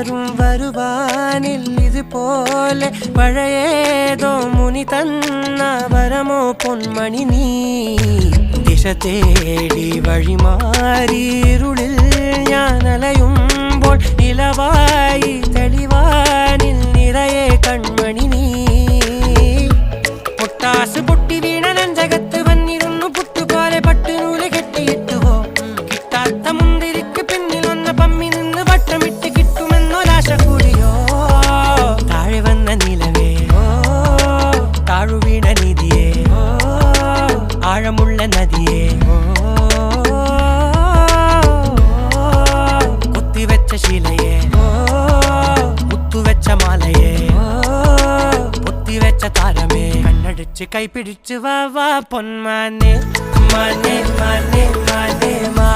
யாரும் வருவானில் இது போல பழையேதோ முனி தன்ன வரமோ பொன்மணி நீ திசை தேடி வழி மாறி இருளில் ஞானலையும் போல் நிலவாய் தெளிவானில் நிறையே கண்மணி நீ பொட்டாசு பொட்டி வீண நஞ்சகத்து വന്നിരുന്നു പുട്ടുപോലെ പട്ടുനൂല് കെട്ടിയിട്ടുവോ കിട്ടാത്ത മുന്തിരിക്ക് പിന്നിൽ വന്ന പമ്മി നിന്ന് വട്ടമിട്ട് കിട്ടുമെന്നൊരാശ കൂടിയോ താഴെ വന്ന നിലവേ താഴു വീണ നിധിയേ ആഴമുള്ള നദിയേ കൊത്തിവെച്ച ശിലയേ മുത്തുവെച്ച മാലയേ ഒത്തിവെച്ച താരമേ കണ്ണടിച്ച് കൈപിടിച്ച് വാ വാ പൊന്മാനെ മാനേ മാനേ മാനേ മാ